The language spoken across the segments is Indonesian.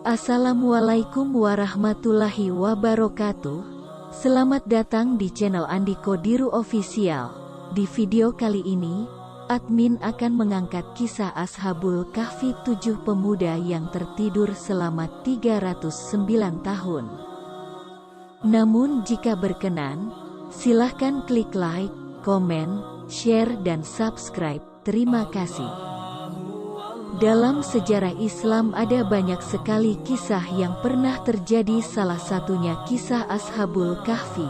Assalamualaikum warahmatullahi wabarakatuh. Selamat datang di channel Andiko Diru Official. Di video kali ini, admin akan mengangkat kisah Ashabul Kahfi, 7 pemuda yang tertidur selama 309 tahun. Namun jika berkenan, silahkan klik like, komen, share dan subscribe. Terima kasih. Dalam sejarah Islam ada banyak sekali kisah yang pernah terjadi, salah satunya kisah Ashabul Kahfi,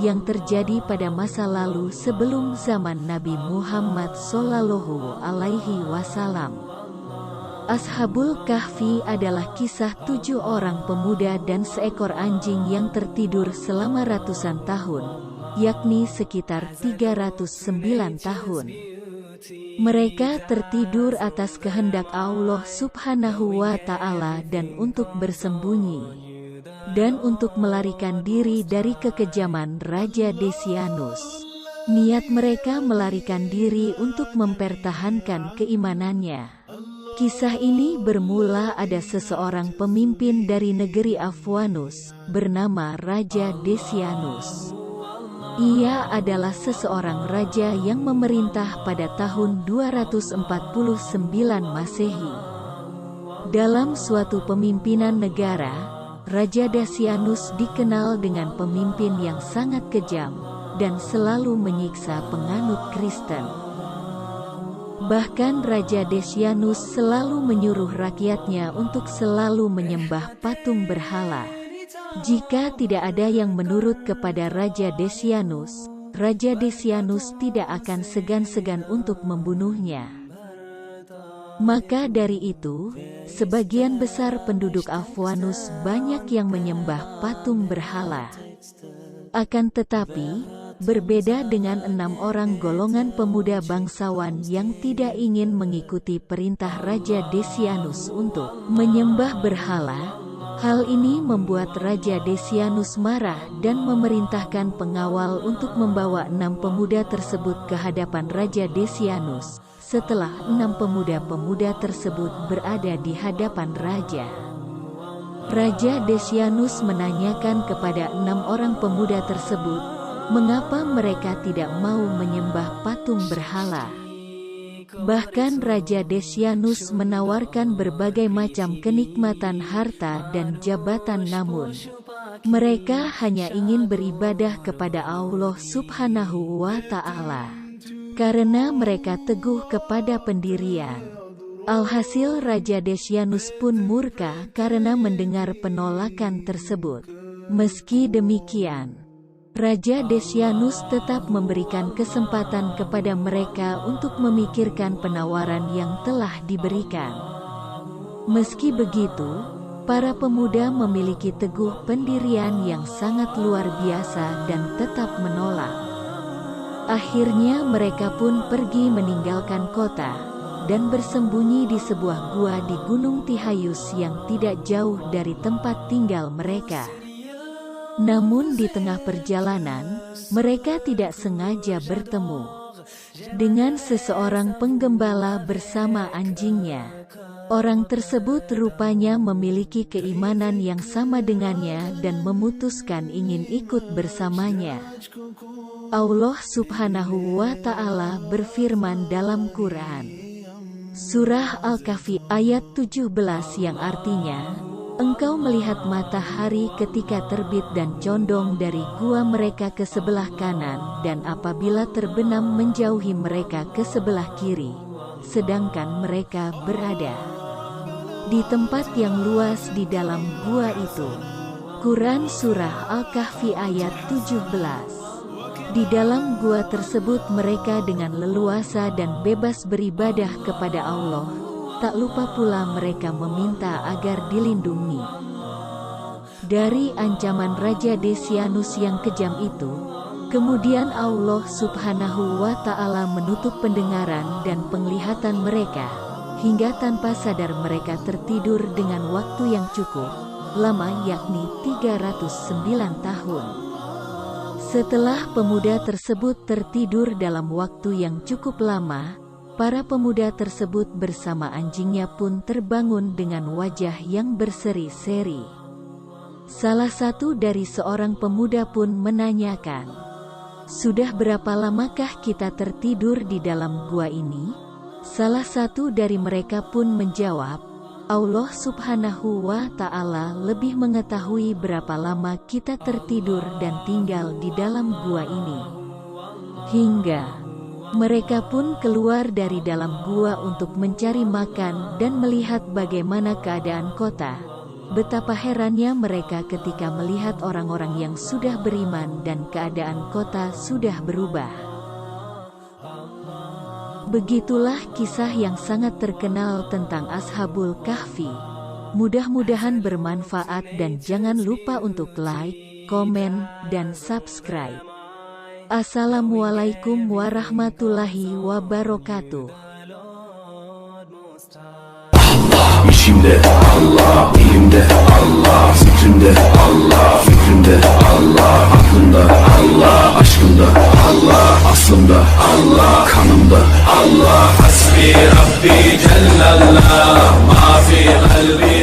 yang terjadi pada masa lalu sebelum zaman Nabi Muhammad SAW. Ashabul Kahfi adalah kisah 7 orang pemuda dan seekor anjing yang tertidur selama ratusan tahun, yakni sekitar 309 tahun. Mereka tertidur atas kehendak Allah Subhanahu wa Ta'ala dan untuk bersembunyi, dan untuk melarikan diri dari kekejaman Raja Decianus. Niat mereka melarikan diri untuk mempertahankan keimanannya. Kisah ini bermula ada seseorang pemimpin dari negeri Afwanus, bernama Raja Decianus. Ia adalah seseorang raja yang memerintah pada tahun 249 Masehi. Dalam suatu pemimpinan negara, Raja Decianus dikenal dengan pemimpin yang sangat kejam, dan selalu menyiksa penganut Kristen. Bahkan Raja Decianus selalu menyuruh rakyatnya untuk selalu menyembah patung berhala. Jika tidak ada yang menurut kepada Raja Decianus tidak akan segan-segan untuk membunuhnya. Maka dari itu, sebagian besar penduduk Afwanus banyak yang menyembah patung berhala. Akan tetapi, berbeda dengan 6 orang golongan pemuda bangsawan yang tidak ingin mengikuti perintah Raja Decianus untuk menyembah berhala. Hal ini membuat Raja Decianus marah dan memerintahkan pengawal untuk membawa 6 pemuda tersebut ke hadapan Raja Decianus. Setelah 6 pemuda-pemuda tersebut berada di hadapan Raja, Raja Decianus menanyakan kepada 6 orang pemuda tersebut, mengapa mereka tidak mau menyembah patung berhala. Bahkan Raja Decianus menawarkan berbagai macam kenikmatan harta dan jabatan, namun mereka hanya ingin beribadah kepada Allah Subhanahu wa Ta'ala, karena mereka teguh kepada pendirian. Alhasil Raja Decianus pun murka karena mendengar penolakan tersebut. Meski demikian, Raja Decianus tetap memberikan kesempatan kepada mereka untuk memikirkan penawaran yang telah diberikan. Meski begitu, para pemuda memiliki teguh pendirian yang sangat luar biasa dan tetap menolak. Akhirnya mereka pun pergi meninggalkan kota, dan bersembunyi di sebuah gua di Gunung Tihayus yang tidak jauh dari tempat tinggal mereka. Namun di tengah perjalanan, mereka tidak sengaja bertemu dengan seseorang penggembala bersama anjingnya. Orang tersebut rupanya memiliki keimanan yang sama dengannya dan memutuskan ingin ikut bersamanya. Allah Subhanahu wa Ta'ala berfirman dalam Quran Surah Al-Kahfi ayat 17 yang artinya, Engkau melihat matahari ketika terbit dan condong dari gua mereka ke sebelah kanan dan apabila terbenam menjauhi mereka ke sebelah kiri, sedangkan mereka berada di tempat yang luas di dalam gua itu. Quran Surah Al-Kahfi ayat 17. Di dalam gua tersebut mereka dengan leluasa dan bebas beribadah kepada Allah. Tak lupa pula mereka meminta agar dilindungi dari ancaman Raja Decianus yang kejam itu. Kemudian Allah Subhanahu wa Ta'ala menutup pendengaran dan penglihatan mereka, hingga tanpa sadar mereka tertidur dengan waktu yang cukup lama, yakni 309 tahun. Setelah pemuda tersebut tertidur dalam waktu yang cukup lama, Para pemuda tersebut bersama anjingnya pun terbangun dengan wajah yang berseri-seri. Salah satu dari seorang pemuda pun menanyakan, "Sudah berapa lamakah kita tertidur di dalam gua ini?" Salah satu dari mereka pun menjawab, "Allah Subhanahu wa Ta'ala lebih mengetahui berapa lama kita tertidur dan tinggal di dalam gua ini." Hingga mereka pun keluar dari dalam gua untuk mencari makan dan melihat bagaimana keadaan kota. Betapa herannya mereka ketika melihat orang-orang yang sudah beriman dan keadaan kota sudah berubah. Begitulah kisah yang sangat terkenal tentang Ashabul Kahfi. Mudah-mudahan bermanfaat dan jangan lupa untuk like, komen, dan subscribe. Assalamualaikum warahmatullahi wabarakatuh. İçimde Allah, dilimde Allah, zikrimde Allah, fikrimde Allah, aklımda Allah, aşkımda Allah, aslımda Allah, kanımda Allah. Hasbi Rabbi Cellallah, ma fi kalbi